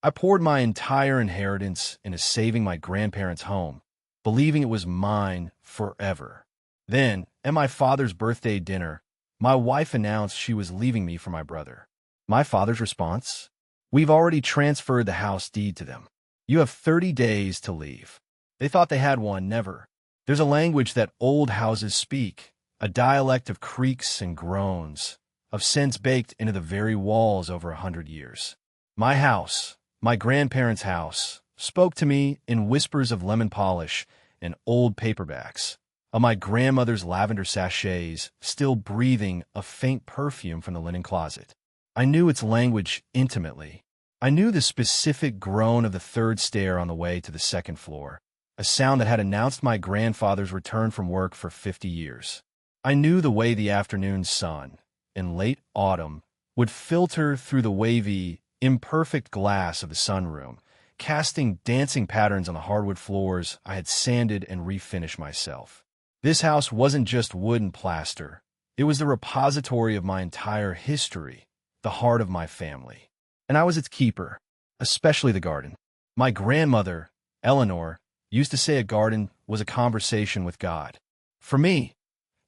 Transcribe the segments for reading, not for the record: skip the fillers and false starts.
I poured my entire inheritance into saving my grandparents' home, believing it was mine forever. Then, at my father's birthday dinner, my wife announced she was leaving me for my brother. My father's response? We've already transferred the house deed to them. You have 30 days to leave. They thought they had one, never. There's a language that old houses speak, a dialect of creaks and groans, of sense baked into the very walls over 100 years. My house, my grandparents' house, spoke to me in whispers of lemon polish and old paperbacks, of my grandmother's lavender sachets still breathing a faint perfume from the linen closet. I knew its language intimately. I knew the specific groan of the third stair on the way to the second floor, a sound that had announced my grandfather's return from work for 50 years. I knew the way the afternoon sun, in late autumn, would filter through the wavy, imperfect glass of the sunroom, casting dancing patterns on the hardwood floors I had sanded and refinished myself. This house wasn't just wood and plaster. It was the repository of my entire history, the heart of my family. And I was its keeper, especially the garden. My grandmother, Eleanor, used to say a garden was a conversation with God. For me,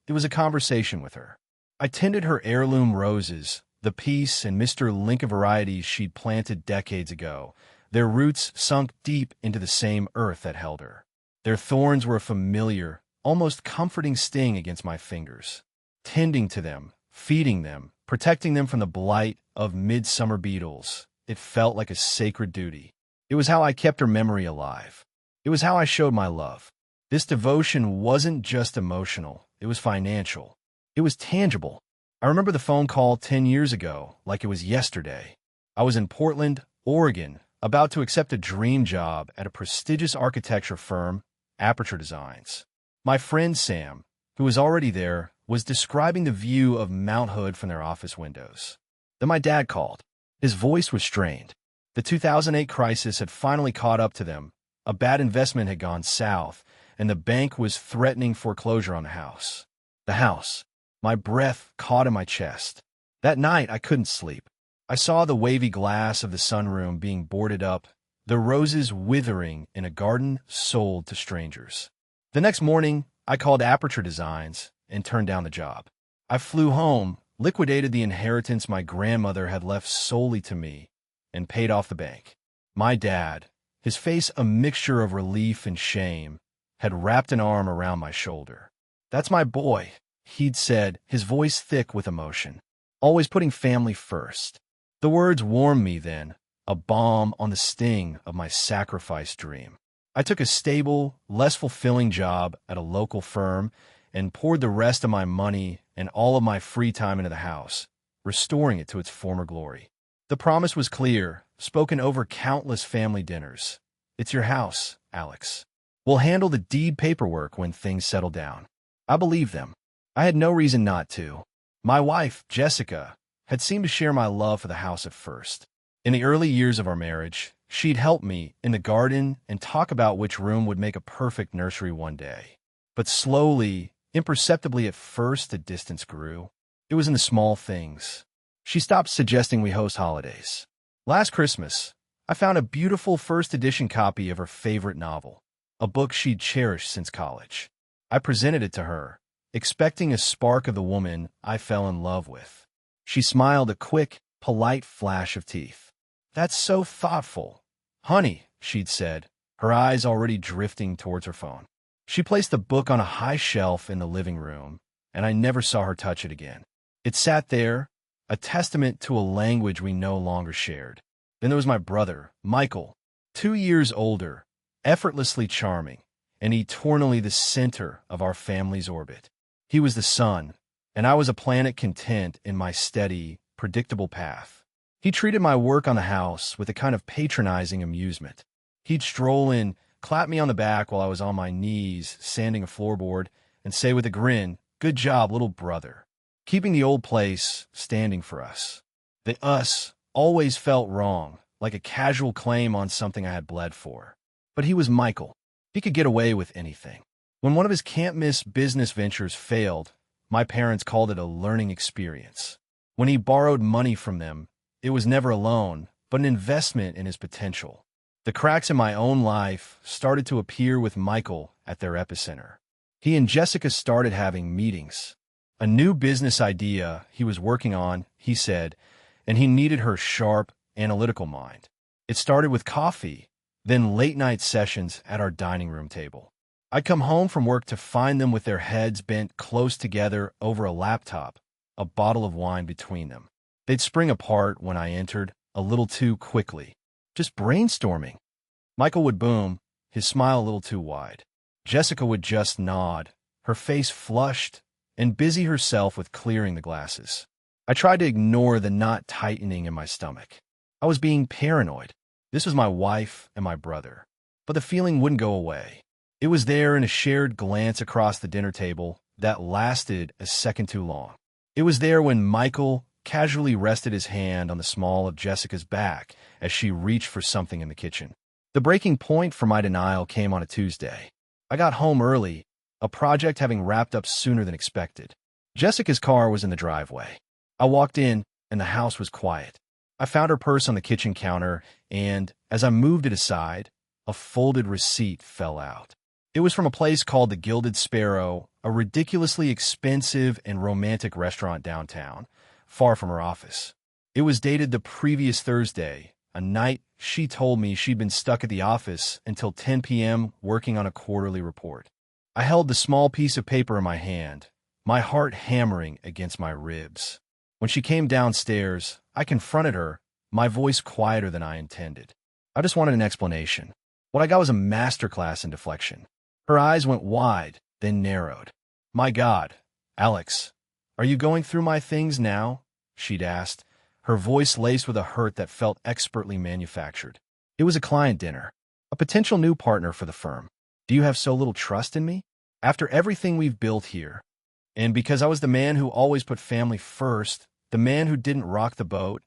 it was a conversation with her. I tended her heirloom roses, the peace and Mr. Lincoln varieties she'd planted decades ago, their roots sunk deep into the same earth that held her. Their thorns were a familiar, almost comforting sting against my fingers. Tending to them, feeding them, protecting them from the blight of midsummer beetles, it felt like a sacred duty. It was how I kept her memory alive. It was how I showed my love. This devotion wasn't just emotional, it was financial. It was tangible. I remember the phone call 10 years ago, like it was yesterday. I was in Portland, Oregon, about to accept a dream job at a prestigious architecture firm, Aperture Designs. My friend Sam, who was already there, was describing the view of Mount Hood from their office windows. Then my dad called. His voice was strained. The 2008 crisis had finally caught up to them. A bad investment had gone south, and the bank was threatening foreclosure on the house. The house. My breath caught in my chest. That night, I couldn't sleep. I saw the wavy glass of the sunroom being boarded up, the roses withering in a garden sold to strangers. The next morning, I called Aperture Designs and turned down the job. I flew home, liquidated the inheritance my grandmother had left solely to me, and paid off the bank. My dad, his face a mixture of relief and shame, had wrapped an arm around my shoulder. "That's my boy," he'd said, his voice thick with emotion, "always putting family first." The words warmed me then, a balm on the sting of my sacrifice dream. I took a stable, less fulfilling job at a local firm and poured the rest of my money and all of my free time into the house, restoring it to its former glory. The promise was clear, spoken over countless family dinners. "It's your house, Alex. We'll handle the deed paperwork when things settle down." I believed them. I had no reason not to. My wife, Jessica, had seemed to share my love for the house at first. In the early years of our marriage, she'd help me in the garden and talk about which room would make a perfect nursery one day. But slowly, imperceptibly at first, the distance grew. It was in the small things. She stopped suggesting we host holidays. Last Christmas, I found a beautiful first edition copy of her favorite novel, a book she'd cherished since college. I presented it to her, expecting a spark of the woman I fell in love with. She smiled a quick, polite flash of teeth. "That's so thoughtful. Honey," she'd said, her eyes already drifting towards her phone. She placed the book on a high shelf in the living room, and I never saw her touch it again. It sat there, a testament to a language we no longer shared. Then there was my brother, Michael, 2 years older, effortlessly charming, and eternally the center of our family's orbit. He was the sun, and I was a planet content in my steady, predictable path. He treated my work on the house with a kind of patronizing amusement. He'd stroll in, clap me on the back while I was on my knees sanding a floorboard, and say with a grin, "Good job, little brother," keeping the old place standing for us. The us always felt wrong, like a casual claim on something I had bled for. But he was Michael. He could get away with anything. When one of his can't-miss business ventures failed, my parents called it a learning experience. When he borrowed money from them, it was never a loan, but an investment in his potential. The cracks in my own life started to appear with Michael at their epicenter. He and Jessica started having meetings. A new business idea he was working on, he said, and he needed her sharp, analytical mind. It started with coffee, then late-night sessions at our dining room table. I'd come home from work to find them with their heads bent close together over a laptop, a bottle of wine between them. They'd spring apart when I entered, a little too quickly. Just brainstorming. Michael would boom, his smile a little too wide. Jessica would just nod, her face flushed, and busy herself with clearing the glasses. I tried to ignore the knot tightening in my stomach. I was being paranoid. This was my wife and my brother. But the feeling wouldn't go away. It was there in a shared glance across the dinner table that lasted a second too long. It was there when Michael casually rested his hand on the small of Jessica's back as she reached for something in the kitchen. The breaking point for my denial came on a Tuesday. I got home early, a project having wrapped up sooner than expected. Jessica's car was in the driveway. I walked in, and the house was quiet. I found her purse on the kitchen counter, and as I moved it aside, a folded receipt fell out. It was from a place called the Gilded Sparrow, a ridiculously expensive and romantic restaurant downtown, far from her office. It was dated the previous Thursday, a night she told me she'd been stuck at the office until 10 p.m. working on a quarterly report. I held the small piece of paper in my hand, my heart hammering against my ribs. When she came downstairs, I confronted her, my voice quieter than I intended. I just wanted an explanation. What I got was a masterclass in deflection. Her eyes went wide, then narrowed. "My God, Alex, are you going through my things now?" she'd asked, her voice laced with a hurt that felt expertly manufactured. It was a client dinner, a potential new partner for the firm. "Do you have so little trust in me? After everything we've built here?" And because I was the man who always put family first, the man who didn't rock the boat,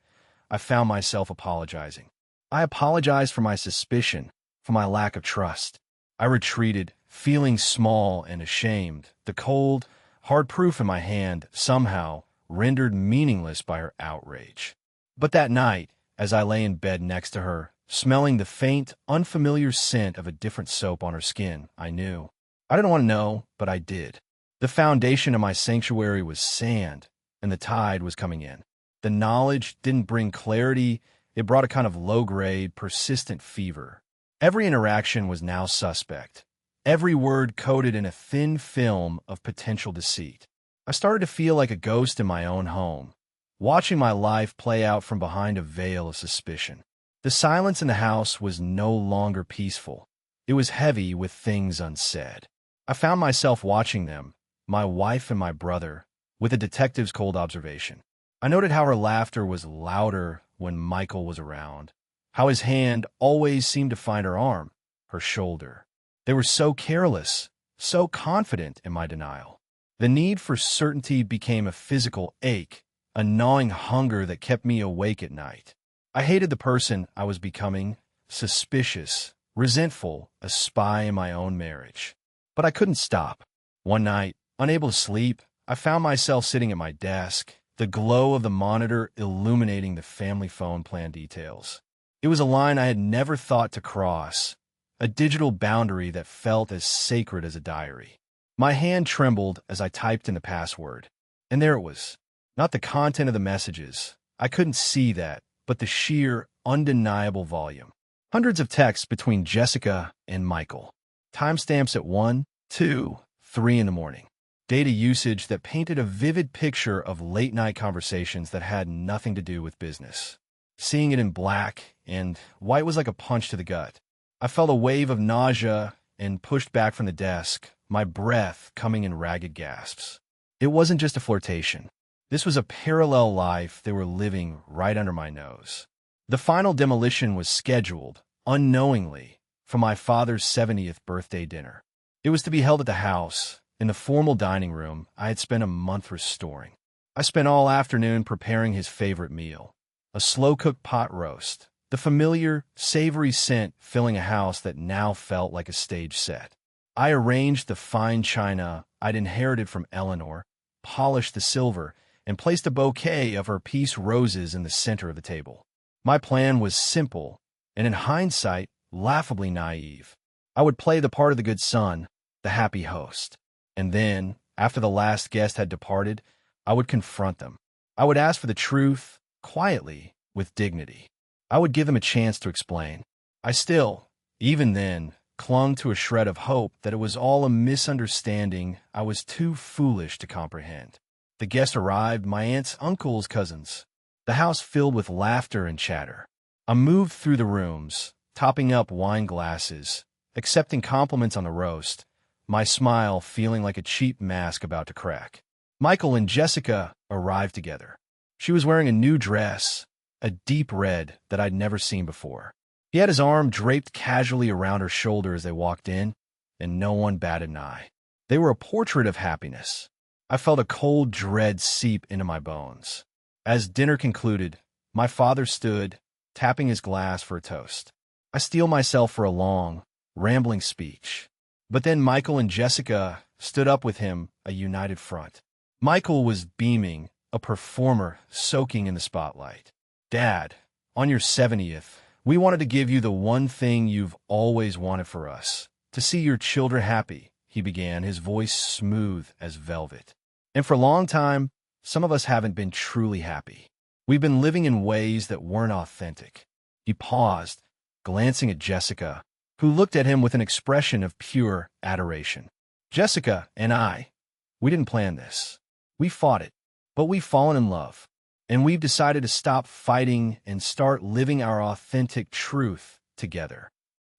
I found myself apologizing. I apologized for my suspicion, for my lack of trust. I retreated, feeling small and ashamed, the cold, hard proof in my hand somehow rendered meaningless by her outrage. But that night, as I lay in bed next to her, smelling the faint, unfamiliar scent of a different soap on her skin, I knew. I didn't want to know, but I did. The foundation of my sanctuary was sand, and the tide was coming in. The knowledge didn't bring clarity, it brought a kind of low-grade, persistent fever. Every interaction was now suspect, every word coated in a thin film of potential deceit. I started to feel like a ghost in my own home, watching my life play out from behind a veil of suspicion. The silence in the house was no longer peaceful. It was heavy with things unsaid. I found myself watching them, my wife and my brother, with a detective's cold observation. I noted how her laughter was louder when Michael was around, how his hand always seemed to find her arm, her shoulder. They were so careless, so confident in my denial. The need for certainty became a physical ache, a gnawing hunger that kept me awake at night. I hated the person I was becoming, suspicious, resentful, a spy in my own marriage. But I couldn't stop. One night, unable to sleep, I found myself sitting at my desk, the glow of the monitor illuminating the family phone plan details. It was a line I had never thought to cross, a digital boundary that felt as sacred as a diary. My hand trembled as I typed in the password. And there it was. Not the content of the messages. I couldn't see that, but the sheer, undeniable volume. Hundreds of texts between Jessica and Michael. Timestamps at 1, 2, 3 in the morning. Data usage that painted a vivid picture of late-night conversations that had nothing to do with business. Seeing it in black and white was like a punch to the gut. I felt a wave of nausea and pushed back from the desk, my breath coming in ragged gasps. It wasn't just a flirtation. This was a parallel life they were living right under my nose. The final demolition was scheduled, unknowingly, for my father's 70th birthday dinner. It was to be held at the house, in the formal dining room I had spent a month restoring. I spent all afternoon preparing his favorite meal, a slow-cooked pot roast, the familiar, savory scent filling a house that now felt like a stage set. I arranged the fine china I'd inherited from Eleanor, polished the silver, and placed a bouquet of her peace roses in the center of the table. My plan was simple, and in hindsight, laughably naive. I would play the part of the good son, the happy host. And then, after the last guest had departed, I would confront them. I would ask for the truth, quietly, with dignity. I would give them a chance to explain. I still, even then, clung to a shred of hope that it was all a misunderstanding I was too foolish to comprehend. The guests arrived, my aunts, uncles, cousins. The house filled with laughter and chatter. I moved through the rooms, topping up wine glasses, accepting compliments on the roast, my smile feeling like a cheap mask about to crack. Michael and Jessica arrived together. She was wearing a new dress, a deep red that I'd never seen before. He had his arm draped casually around her shoulder as they walked in, and no one batted an eye. They were a portrait of happiness. I felt a cold dread seep into my bones. As dinner concluded, my father stood, tapping his glass for a toast. I steeled myself for a long, rambling speech. But then Michael and Jessica stood up with him, a united front. Michael was beaming, a performer soaking in the spotlight. "Dad, on your 70th, we wanted to give you the one thing you've always wanted for us, to see your children happy," he began, his voice smooth as velvet. "And for a long time, some of us haven't been truly happy. We've been living in ways that weren't authentic." He paused, glancing at Jessica, who looked at him with an expression of pure adoration. "Jessica and I, we didn't plan this. We fought it, but we've fallen in love. And we've decided to stop fighting and start living our authentic truth together."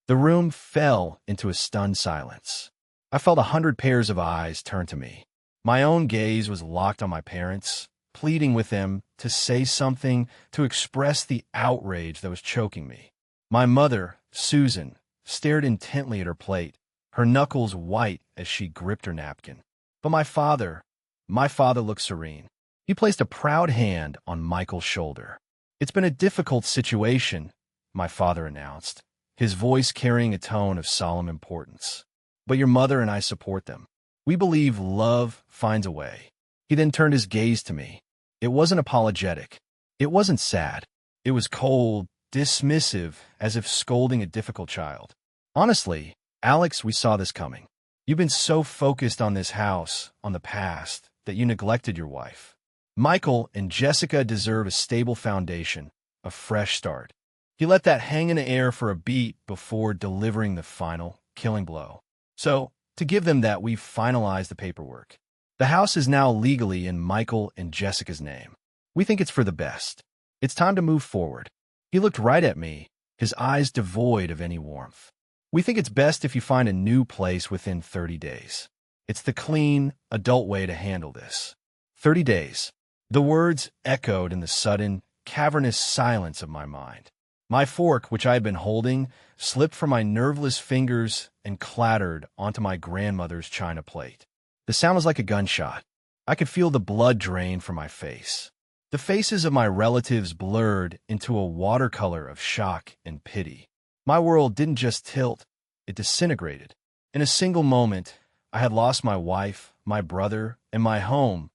The room fell into a stunned silence. I felt 100 pairs of eyes turn to me. My own gaze was locked on my parents, pleading with them to say something, to express the outrage that was choking me. My mother, Susan, stared intently at her plate, her knuckles white as she gripped her napkin. But my father looked serene. He placed a proud hand on Michael's shoulder. "It's been a difficult situation," my father announced, his voice carrying a tone of solemn importance. "But your mother and I support them. We believe love finds a way." He then turned his gaze to me. It wasn't apologetic. It wasn't sad. It was cold, dismissive, as if scolding a difficult child. "Honestly, Alex, we saw this coming. You've been so focused on this house, on the past, that you neglected your wife. Michael and Jessica deserve a stable foundation, a fresh start." He let that hang in the air for a beat before delivering the final, killing blow. "So, to give them that, we've finalized the paperwork. The house is now legally in Michael and Jessica's name. We think it's for the best. It's time to move forward." He looked right at me, his eyes devoid of any warmth. "We think it's best if you find a new place within 30 days. It's the clean, adult way to handle this." 30 days. The words echoed in the sudden, cavernous silence of my mind. My fork, which I had been holding, slipped from my nerveless fingers and clattered onto my grandmother's china plate. The sound was like a gunshot. I could feel the blood drain from my face. The faces of my relatives blurred into a watercolor of shock and pity. My world didn't just tilt, it disintegrated. In a single moment, I had lost my wife, my brother, and my home,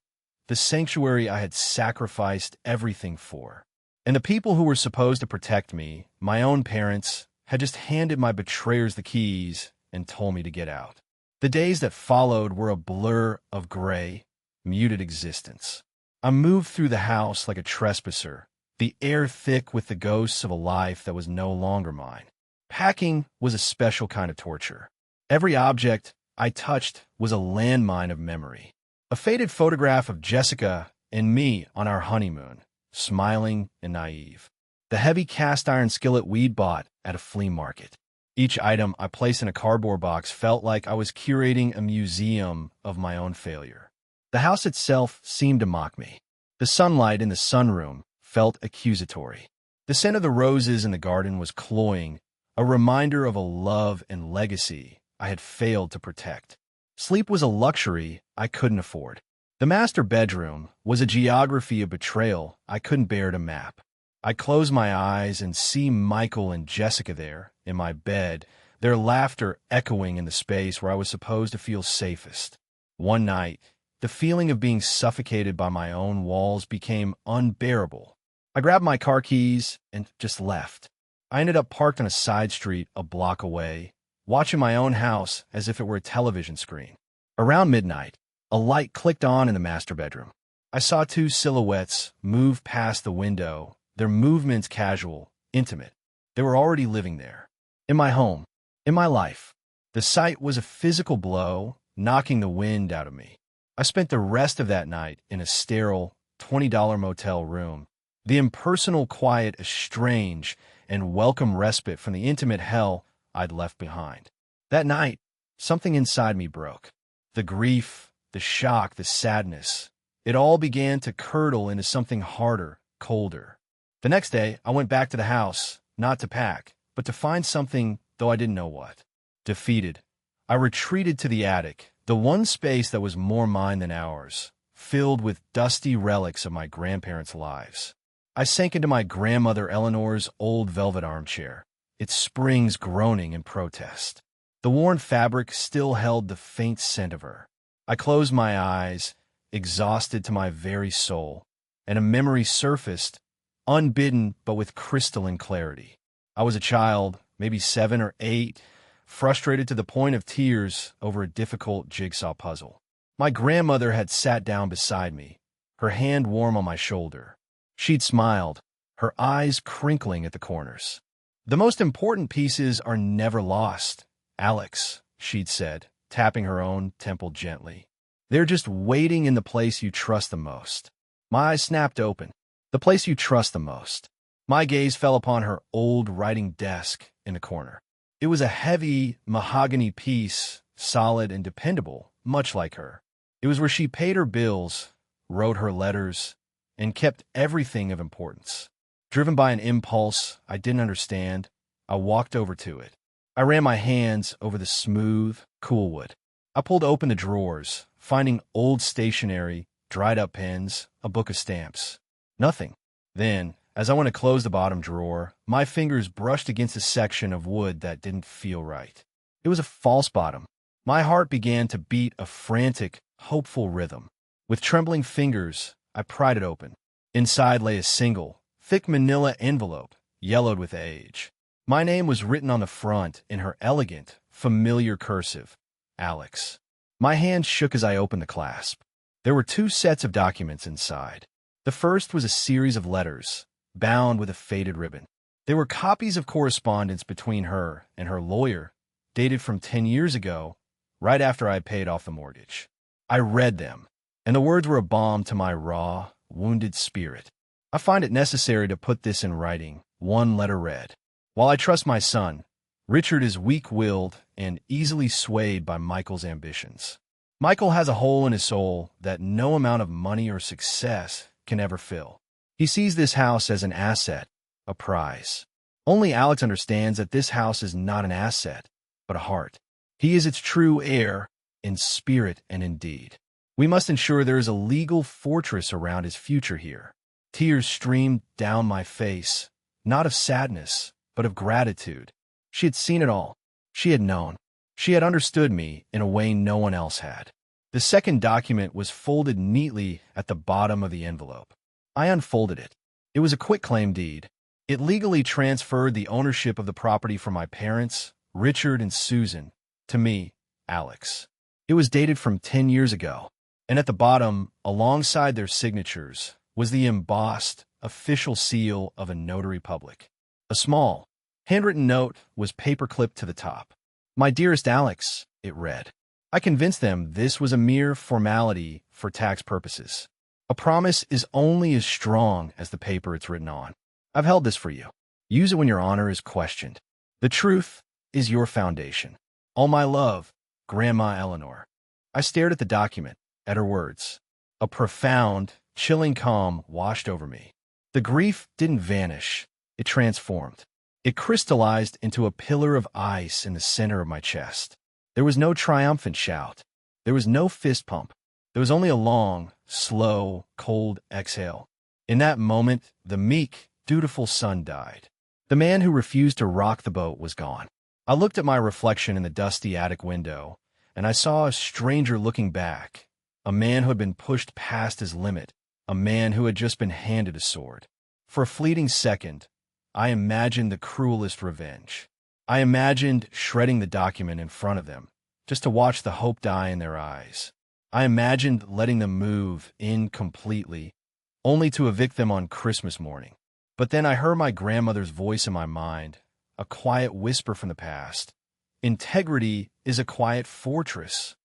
the sanctuary I had sacrificed everything for. And the people who were supposed to protect me, my own parents, had just handed my betrayers the keys and told me to get out. The days that followed were a blur of gray, muted existence. I moved through the house like a trespasser, the air thick with the ghosts of a life that was no longer mine. Packing was a special kind of torture. Every object I touched was a landmine of memory. A faded photograph of Jessica and me on our honeymoon, smiling and naive. The heavy cast-iron skillet we'd bought at a flea market. Each item I placed in a cardboard box felt like I was curating a museum of my own failure. The house itself seemed to mock me. The sunlight in the sunroom felt accusatory. The scent of the roses in the garden was cloying, a reminder of a love and legacy I had failed to protect. Sleep was a luxury I couldn't afford. The master bedroom was a geography of betrayal I couldn't bear to map. I close my eyes and see Michael and Jessica there, in my bed, their laughter echoing in the space where I was supposed to feel safest. One night, the feeling of being suffocated by my own walls became unbearable. I grabbed my car keys and just left. I ended up parked on a side street a block away, watching my own house as if it were a television screen. Around midnight, a light clicked on in the master bedroom. I saw two silhouettes move past the window, their movements casual, intimate. They were already living there. In my home. In my life. The sight was a physical blow, knocking the wind out of me. I spent the rest of that night in a sterile, $20 motel room. The impersonal quiet a strange and welcome respite from the intimate hell I'd left behind. That night, something inside me broke. The grief, the shock, the sadness. It all began to curdle into something harder, colder. The next day, I went back to the house, not to pack, but to find something, though I didn't know what. Defeated, I retreated to the attic, the one space that was more mine than ours, filled with dusty relics of my grandparents' lives. I sank into my grandmother Eleanor's old velvet armchair, its springs groaning in protest. The worn fabric still held the faint scent of her. I closed my eyes, exhausted to my very soul, and a memory surfaced, unbidden but with crystalline clarity. I was a child, maybe 7 or 8, frustrated to the point of tears over a difficult jigsaw puzzle. My grandmother had sat down beside me, her hand warm on my shoulder. She'd smiled, her eyes crinkling at the corners. "The most important pieces are never lost, Alex," she'd said, tapping her own temple gently. "They're just waiting in the place you trust the most." My eyes snapped open. The place you trust the most. My gaze fell upon her old writing desk in the corner. It was a heavy mahogany piece, solid and dependable, much like her. It was where she paid her bills, wrote her letters, and kept everything of importance. Driven by an impulse I didn't understand, I walked over to it. I ran my hands over the smooth, cool wood. I pulled open the drawers, finding old stationery, dried-up pens, a book of stamps. Nothing. Then, as I went to close the bottom drawer, my fingers brushed against a section of wood that didn't feel right. It was a false bottom. My heart began to beat a frantic, hopeful rhythm. With trembling fingers, I pried it open. Inside lay a single, thick manila envelope, yellowed with age. My name was written on the front in her elegant, familiar cursive, Alex. My hand shook as I opened the clasp. There were 2 sets of documents inside. The first was a series of letters, bound with a faded ribbon. They were copies of correspondence between her and her lawyer, dated from 10 years ago, right after I had paid off the mortgage. I read them, and the words were a balm to my raw, wounded spirit. I find it necessary to put this in writing. One letter read, "While I trust my son, Richard is weak-willed and easily swayed by Michael's ambitions. Michael has a hole in his soul that no amount of money or success can ever fill. He sees this house as an asset, a prize. Only Alex understands that this house is not an asset, but a heart. He is its true heir in spirit and in deed. We must ensure there is a legal fortress around his future here." Tears streamed down my face, not of sadness, but of gratitude. She had seen it all. She had known. She had understood me in a way no one else had. The second document was folded neatly at the bottom of the envelope. I unfolded it. It was a quitclaim deed. It legally transferred the ownership of the property from my parents, Richard and Susan, to me, Alex. It was dated from 10 years ago, and at the bottom, alongside their signatures, was the embossed, official seal of a notary public. A small, handwritten note was paper-clipped to the top. "My dearest Alex," it read. I convinced them this was a mere formality for tax purposes. A promise is only as strong as the paper it's written on. I've held this for you. Use it when your honor is questioned. The truth is your foundation. All my love, Grandma Eleanor. I stared at the document, at her words. A profound, chilling calm washed over me. The grief didn't vanish. It transformed. It crystallized into a pillar of ice in the center of my chest. There was no triumphant shout. There was no fist pump. There was only a long, slow, cold exhale. In that moment, the meek, dutiful son died. The man who refused to rock the boat was gone. I looked at my reflection in the dusty attic window, and I saw a stranger looking back, a man who had been pushed past his limit, a man who had just been handed a sword. For a fleeting second, I imagined the cruelest revenge. I imagined shredding the document in front of them, just to watch the hope die in their eyes. I imagined letting them move in completely, only to evict them on Christmas morning. But then I heard my grandmother's voice in my mind, a quiet whisper from the past. Integrity is a quiet fortress.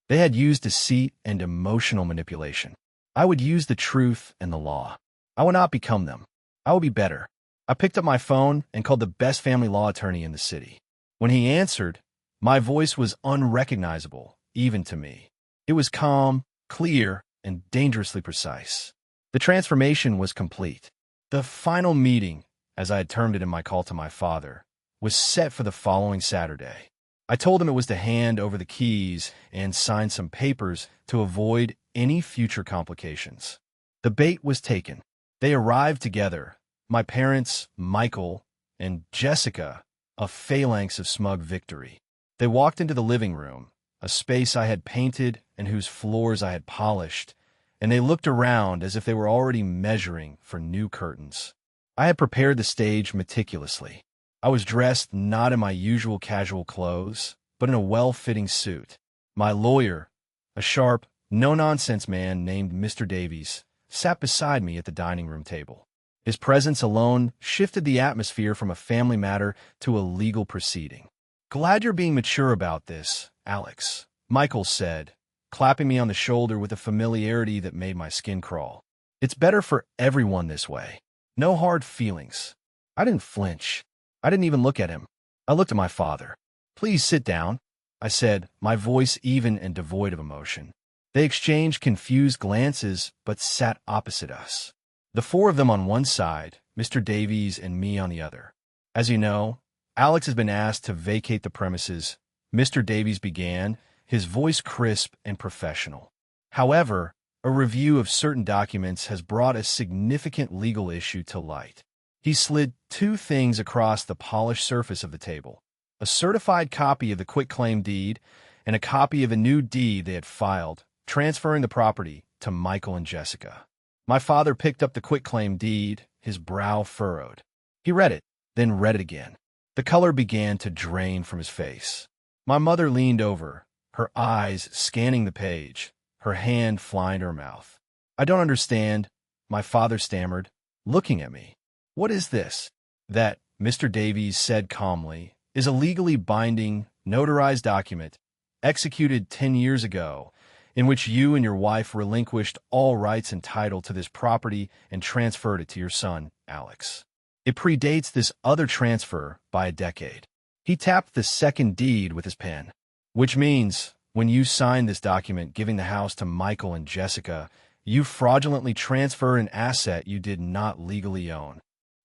They had used deceit and emotional manipulation. I would use the truth and the law. I would not become them. I would be better. I picked up my phone and called the best family law attorney in the city. When he answered, my voice was unrecognizable, even to me. It was calm, clear, and dangerously precise. The transformation was complete. The final meeting, as I had termed it in my call to my father, was set for the following Saturday. I told him it was to hand over the keys and sign some papers to avoid any future complications. The bait was taken. They arrived together, my parents, Michael, and Jessica, a phalanx of smug victory. They walked into the living room, a space I had painted and whose floors I had polished, and they looked around as if they were already measuring for new curtains. I had prepared the stage meticulously. I was dressed not in my usual casual clothes, but in a well-fitting suit. My lawyer, a sharp, no-nonsense man named Mr. Davies, sat beside me at the dining room table. His presence alone shifted the atmosphere from a family matter to a legal proceeding. "Glad you're being mature about this, Alex," Michael said, clapping me on the shoulder with a familiarity that made my skin crawl. "It's better for everyone this way. No hard feelings." I didn't flinch. I didn't even look at him. I looked at my father. "Please sit down," I said, my voice even and devoid of emotion. They exchanged confused glances, but sat opposite us. The four of them on one side, Mr. Davies and me on the other. "As you know, Alex has been asked to vacate the premises," Mr. Davies began, his voice crisp and professional. "However, a review of certain documents has brought a significant legal issue to light." He slid two things across the polished surface of the table: a certified copy of the quitclaim deed and a copy of a new deed they had filed, transferring the property to Michael and Jessica. My father picked up the quitclaim deed, his brow furrowed. He read it, then read it again. The color began to drain from his face. My mother leaned over, her eyes scanning the page, her hand flying to her mouth. "I don't understand," my father stammered, looking at me. "What is this?" "That," Mr. Davies said calmly, "is a legally binding, notarized document, executed 10 years ago, in which you and your wife relinquished all rights and title to this property and transferred it to your son, Alex. It predates this other transfer by a decade." He tapped the second deed with his pen. "Which means, when you signed this document giving the house to Michael and Jessica, you fraudulently transferred an asset you did not legally own."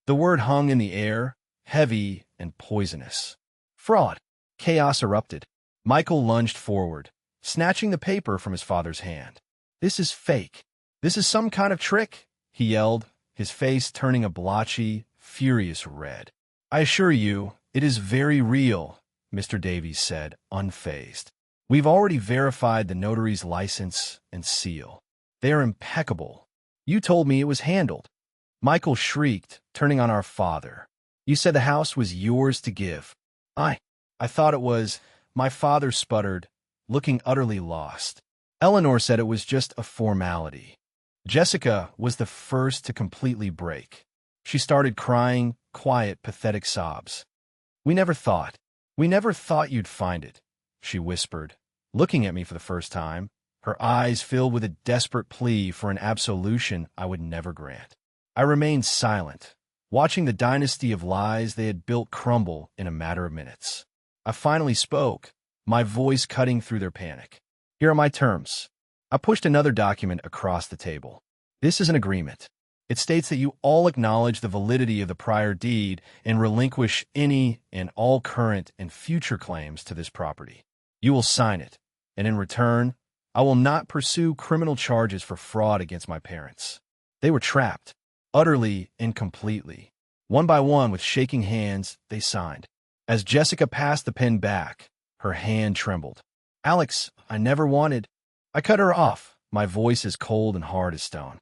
The word hung in the air, heavy and poisonous. "Fraud!" Chaos erupted. Michael lunged forward, snatching the paper from his father's hand. "This is fake. This is some kind of trick," he yelled, his face turning a blotchy, furious red. "I assure you, it is very real," Mr. Davies said, unfazed. "We've already verified the notary's license and seal. They are impeccable. You told me it was handled." Michael shrieked, turning on our father. "You said the house was yours to give." I thought it was," my father sputtered, looking utterly lost. "Eleanor said it was just a formality." Jessica was the first to completely break. She started crying, quiet, pathetic sobs. We never thought you'd find it," she whispered, looking at me for the first time, her eyes filled with a desperate plea for an absolution I would never grant. I remained silent, watching the dynasty of lies they had built crumble in a matter of minutes. I finally spoke, my voice cutting through their panic. "Here are my terms." I pushed another document across the table. "This is an agreement. It states that you all acknowledge the validity of the prior deed and relinquish any and all current and future claims to this property. You will sign it, and in return, I will not pursue criminal charges for fraud against my parents." They were trapped, utterly and completely. One by one, with shaking hands, they signed. As Jessica passed the pen back, her hand trembled. "Alex, I never wanted—" I cut her off, my voice as cold and hard as stone.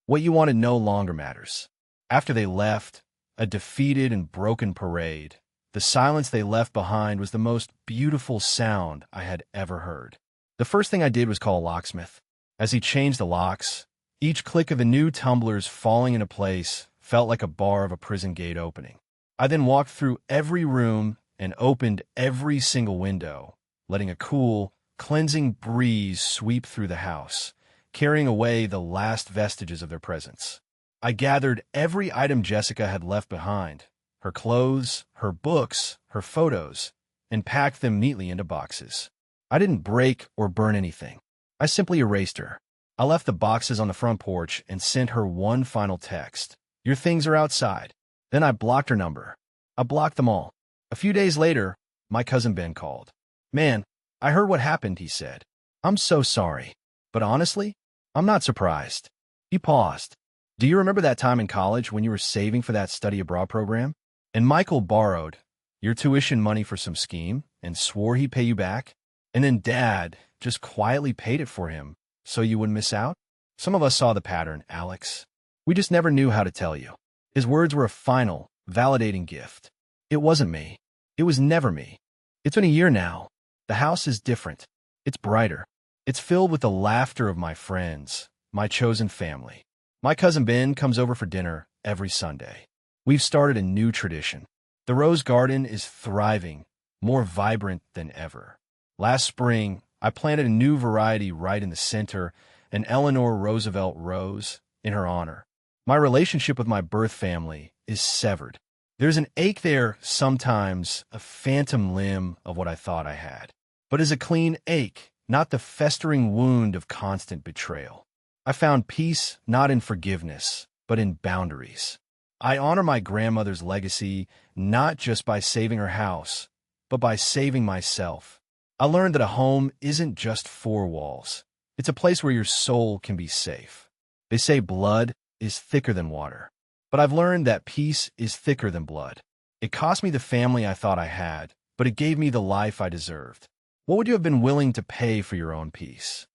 "What you wanted no longer matters. After they left, a defeated and broken parade, the silence they left behind was the most beautiful sound I had ever heard. The first thing I did was call a locksmith. As he changed the locks, each click of the new tumblers falling into place felt like a bar of a prison gate opening. I then walked through every room and opened every single window, letting a cool, cleansing breeze sweep through the house, carrying away the last vestiges of their presence. I gathered every item Jessica had left behind, her clothes, her books, her photos, and packed them neatly into boxes. I didn't break or burn anything. I simply erased her. I left the boxes on the front porch and sent her one final text. "Your things are outside." Then I blocked her number. I blocked them all. A few days later, my cousin Ben called. "Man, I heard what happened," he said. "I'm so sorry. But honestly, I'm not surprised." He paused. "Do you remember that time in college when you were saving for that study abroad program? And Michael borrowed your tuition money for some scheme and swore he'd pay you back? And then Dad just quietly paid it for him so you wouldn't miss out? Some of us saw the pattern, Alex. We just never knew how to tell you." His words were a final, validating gift. It wasn't me. It was never me. It's been a year now. The house is different. It's brighter. It's filled with the laughter of my friends, my chosen family. My cousin Ben comes over for dinner every Sunday. We've started a new tradition. The rose garden is thriving, more vibrant than ever. Last spring, I planted a new variety right in the center, an Eleanor Roosevelt rose, in her honor. My relationship with my birth family is severed. There's an ache there sometimes, a phantom limb of what I thought I had. But it's a clean ache, not the festering wound of constant betrayal. I found peace not in forgiveness, but in boundaries. I honor my grandmother's legacy not just by saving her house, but by saving myself. I learned that a home isn't just four walls. It's a place where your soul can be safe. They say blood is thicker than water, but I've learned that peace is thicker than blood. It cost me the family I thought I had, but it gave me the life I deserved. What would you have been willing to pay for your own peace?